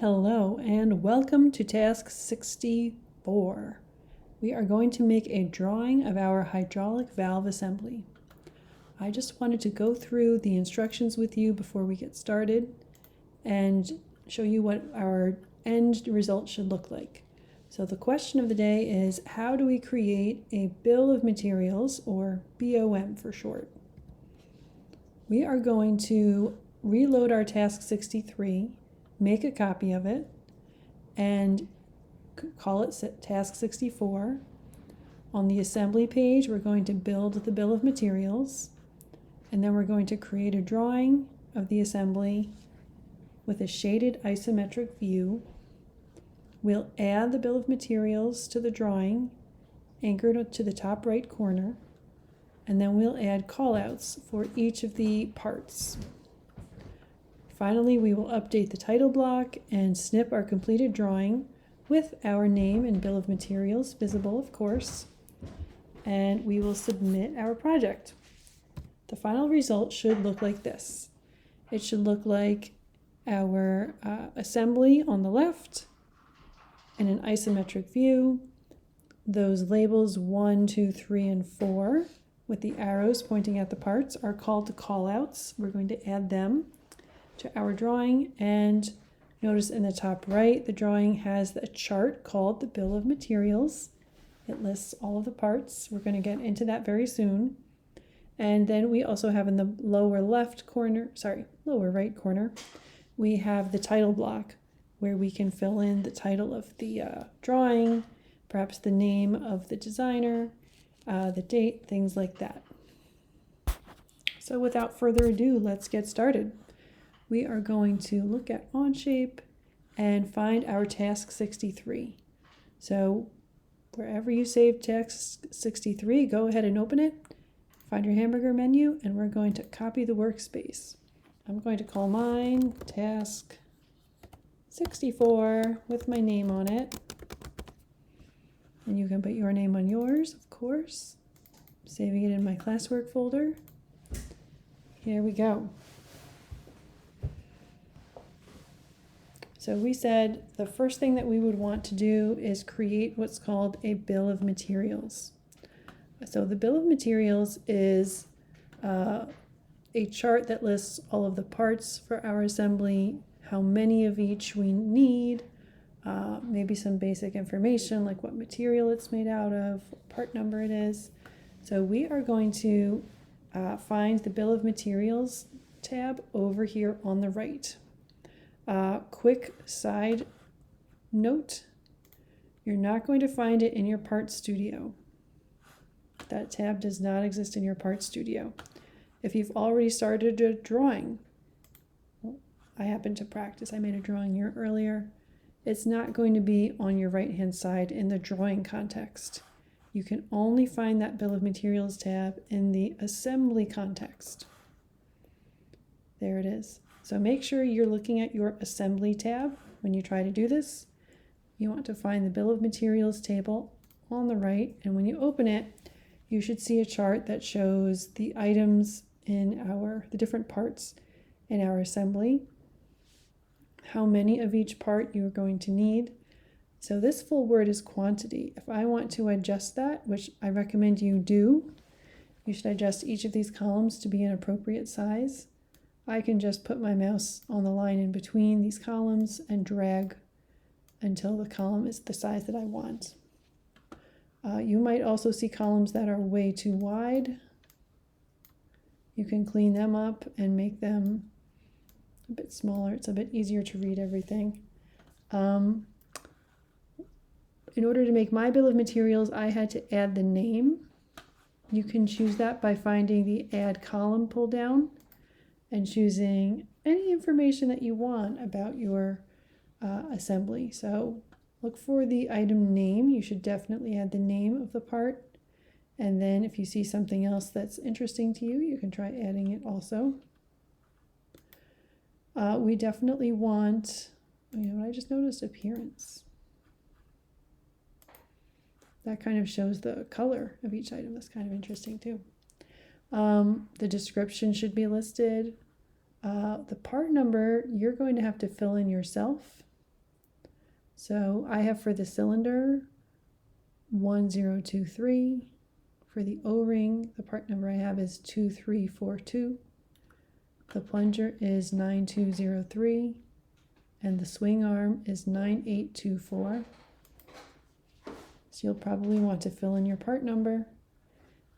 Hello and welcome to task 64. We are going to make a drawing of our hydraulic valve assembly. I just wanted to go through the instructions with you before we get started and show you what our end result should look like. So the question of the day is, how do we create a bill of materials, or BOM for short? We are going to reload our task 63, make a copy of it, and call it task 64. On the assembly page, we're going to build the bill of materials, and then we're going to create a drawing of the assembly with a shaded isometric view. We'll add the bill of materials to the drawing, anchored to the top right corner, and then we'll add callouts for each of the parts. Finally, we will update the title block and snip our completed drawing with our name and bill of materials visible, of course, and we will submit our project. The final result should look like this. It should look like our assembly on the left in an isometric view, those labels 1, 2, 3, and 4 with the arrows pointing at the parts are called the callouts. We're going to add them to our drawing, and notice in the top right the drawing has a chart called the bill of materials. It lists all of the parts. We're going to get into that very soon. And then we also have in the lower right corner, we have the title block where we can fill in the title of the drawing, perhaps the name of the designer, the date, things like that. So without further ado, let's get started. We are going to look at Onshape and find our task 63. So wherever you save task 63, go ahead and open it, find your hamburger menu, and we're going to copy the workspace. I'm going to call mine task 64 with my name on it. And you can put your name on yours, of course. I'm saving it in my classwork folder. Here we go. So we said the first thing that we would want to do is create what's called a bill of materials. So the bill of materials is a chart that lists all of the parts for our assembly, how many of each we need, maybe some basic information like what material it's made out of, what part number it is. So we are going to find the bill of materials tab over here on the right. Quick side note, you're not going to find it in your Part Studio. That tab does not exist in your Part Studio. If you've already started a drawing, I happen to practice, I made a drawing here earlier, it's not going to be on your right-hand side in the drawing context. You can only find that bill of materials tab in the assembly context. There it is. So make sure you're looking at your assembly tab when you try to do this. You want to find the bill of materials table on the right, and when you open it, you should see a chart that shows the items in the different parts in our assembly, how many of each part you're going to need. So this full word is quantity. If I want to adjust that, which I recommend you do, you should adjust each of these columns to be an appropriate size. I can just put my mouse on the line in between these columns and drag until the column is the size that I want. You might also see columns that are way too wide. You can clean them up and make them a bit smaller. It's a bit easier to read everything. In order to make my bill of materials, I had to add the name. You can choose that by finding the Add Column pull down and choosing any information that you want about your assembly. So look for the item name. You should definitely add the name of the part. And then if you see something else that's interesting to you, you can try adding it also. We definitely want, I just noticed appearance. That kind of shows the color of each item. That's kind of interesting too. The description should be listed. The part number you're going to have to fill in yourself. So I have for the cylinder 1023. For the O-ring, the part number I have is 2342. The plunger is 9203. And the swing arm is 9824. So you'll probably want to fill in your part number.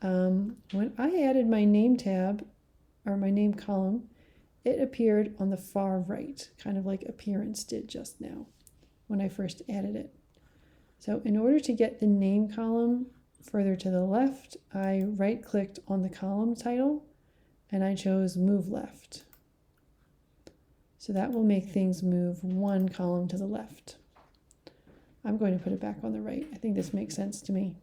When I added my name tab, or my name column, it appeared on the far right, kind of like Appearance did just now when I first added it. So in order to get the name column further to the left, I right-clicked on the column title and I chose Move Left. So that will make things move one column to the left. I'm going to put it back on the right. I think this makes sense to me.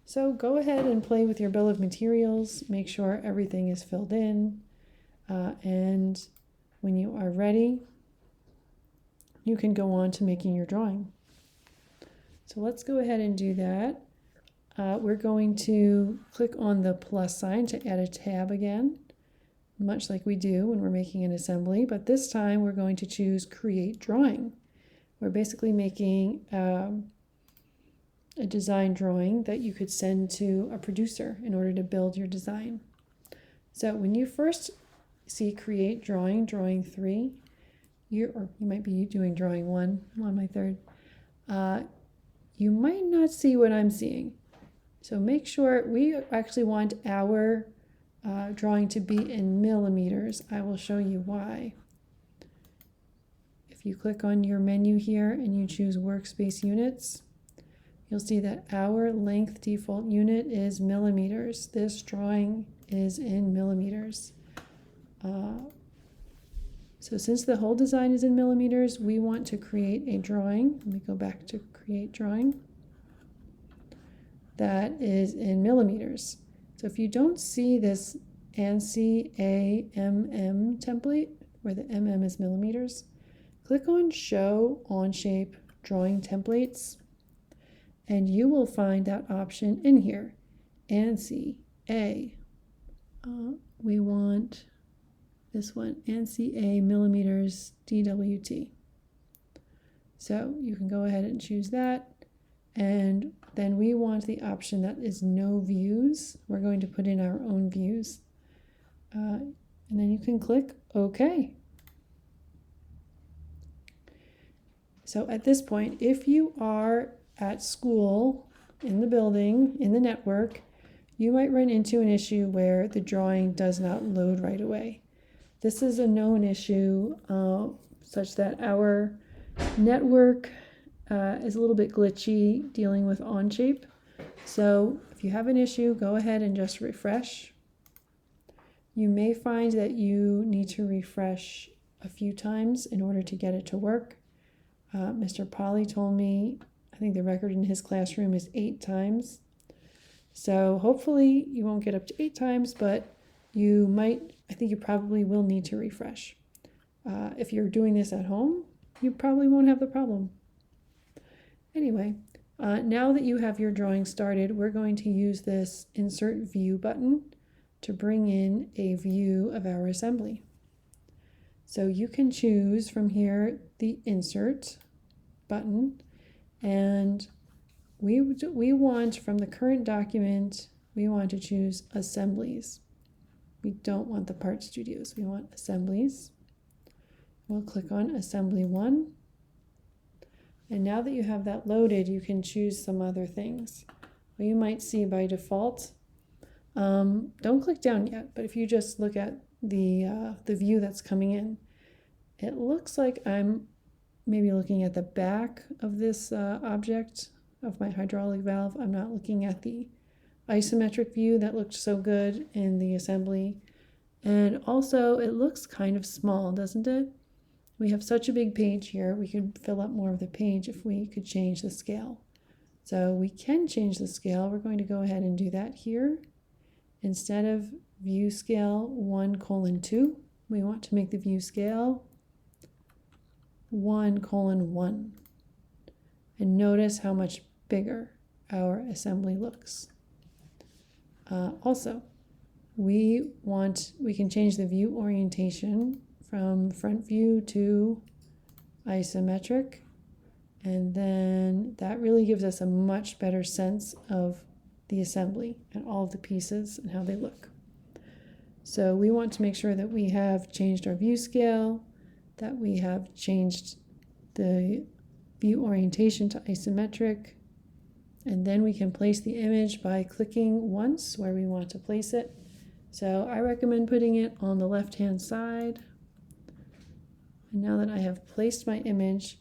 So go ahead and play with your bill of materials. Make sure everything is filled in. And when you are ready, you can go on to making your drawing. So let's go ahead and do that. We're going to click on the plus sign to add a tab again, much like we do when we're making an assembly, but this time we're going to choose Create Drawing. We're basically making a design drawing that you could send to a producer in order to build your design. So when you first see Create Drawing, Drawing 3, or you might be doing Drawing 1, I'm on my third, you might not see what I'm seeing. So make sure, we actually want our drawing to be in millimeters. I will show you why. If you click on your menu here and you choose Workspace Units, you'll see that our length default unit is millimeters. This drawing is in millimeters. So since the whole design is in millimeters, we want to create a drawing. Let me go back to Create Drawing. That is in millimeters. So if you don't see this ANSI AMM template, where the MM is millimeters, click on Show Onshape Drawing Templates, and you will find that option in here, ANSI A. We want this one, ANSI A millimeters DWT. So you can go ahead and choose that, and then we want the option that is no views. We're going to put in our own views. And then you can click OK. So at this point, if you are at school, in the building, in the network, you might run into an issue where the drawing does not load right away. This is a known issue such that our network is a little bit glitchy dealing with Onshape. So if you have an issue, go ahead and just refresh. You may find that you need to refresh a few times in order to get it to work. Mr. Polly told me, I think the record in his classroom is 8 times. So hopefully you won't get up to 8 times, but you might, I think you probably will need to refresh. If you're doing this at home, you probably won't have the problem. Anyway, now that you have your drawing started, we're going to use this Insert View button to bring in a view of our assembly. So you can choose from here the Insert button, and we want, from the current document, we want to choose Assemblies. We don't want the Part Studios, we want Assemblies. We'll click on Assembly 1. And now that you have that loaded, you can choose some other things. Well, you might see by default, don't click down yet, but if you just look at the view that's coming in, it looks like I'm maybe looking at the back of this object of my hydraulic valve. I'm not looking at the isometric view that looked so good in the assembly. And also it looks kind of small, doesn't it? We have such a big page here, we could fill up more of the page if we could change the scale. So we can change the scale. We're going to go ahead and do that here. Instead of view scale 1:2, we want to make the view scale 1:1. And notice how much bigger our assembly looks. Also, we can change the view orientation from front view to isometric, and then that really gives us a much better sense of the assembly and all of the pieces and how they look. So we want to make sure that we have changed our view scale, that we have changed the view orientation to isometric, and then we can place the image by clicking once where we want to place it. So I recommend putting it on the left-hand side. And now that I have placed my image,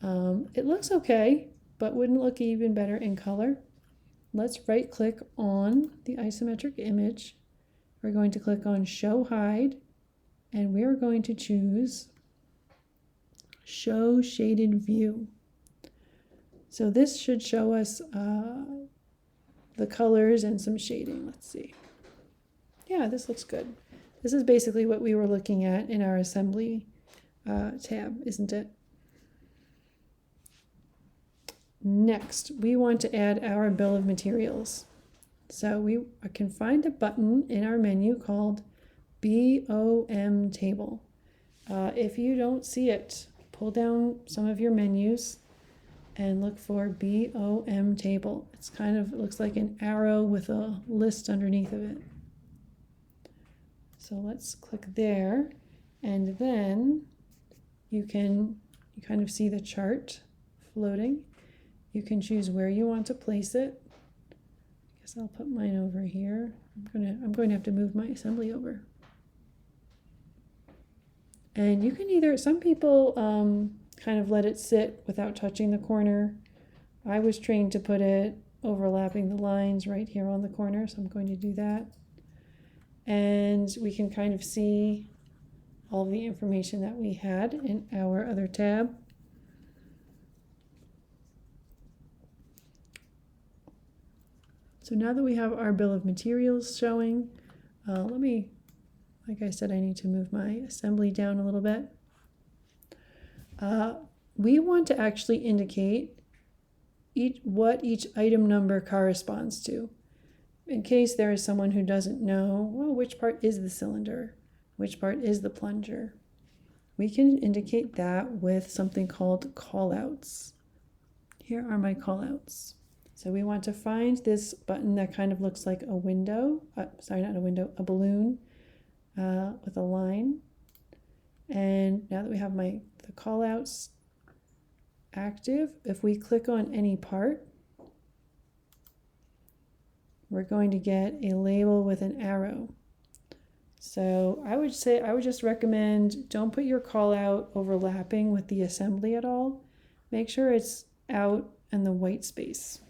it looks okay, but wouldn't look even better in color. Let's right-click on the isometric image. We're going to click on Show Hide, and we're going to choose Show Shaded View. So this should show us the colors and some shading. Let's see. Yeah, this looks good. This is basically what we were looking at in our assembly tab, isn't it? Next, we want to add our bill of materials. So we can find a button in our menu called BOM Table. If you don't see it, pull down some of your menus and look for BOM Table. It's kind of, it looks like an arrow with a list underneath of it. So let's click there, and then you kind of see the chart floating. You can choose where you want to place it. I guess I'll put mine over here. I'm going to have to move my assembly over. And you can either, some people kind of let it sit without touching the corner. I was trained to put it overlapping the lines right here on the corner, so I'm going to do that. And we can kind of see all of the information that we had in our other tab. So now that we have our bill of materials showing, like I said, I need to move my assembly down a little bit. We want to actually indicate what each item number corresponds to. In case there is someone who doesn't know, well, which part is the cylinder, which part is the plunger. We can indicate that with something called callouts. Here are my callouts. So we want to find this button that kind of looks like a window, sorry, not a window, a balloon with a line. And now that we have the callouts active, if we click on any part, we're going to get a label with an arrow. So I would just recommend don't put your call out overlapping with the assembly at all. Make sure it's out in the white space.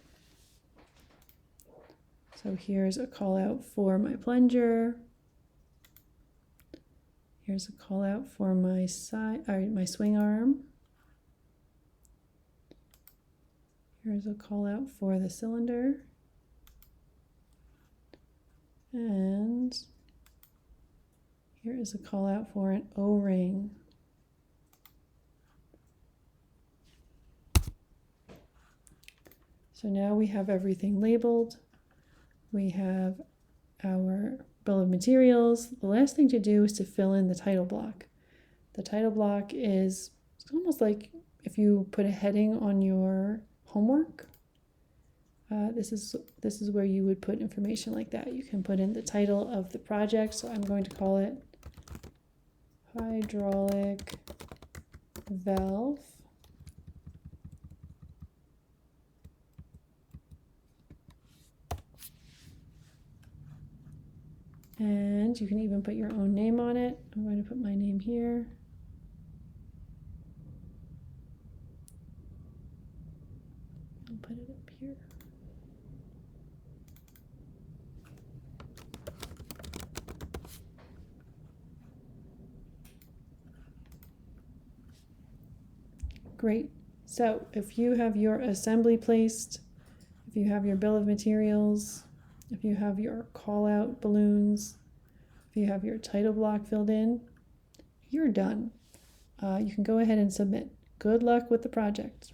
So here's a call out for my plunger. Here's a call out for my my swing arm. Here's a call out for the cylinder. And here is a call out for an O-ring. So now we have everything labeled. We have our bill of materials. The last thing to do is to fill in the title block. The title block is almost like if you put a heading on your homework. This is where you would put information like that. You can put in the title of the project. So I'm going to call it hydraulic valve. And you can even put your own name on it. I'm going to put my name here. I'll put it up here. Great. So if you have your assembly placed, if you have your bill of materials, if you have your call out balloons, if you have your title block filled in, you're done. You can go ahead and submit. Good luck with the project.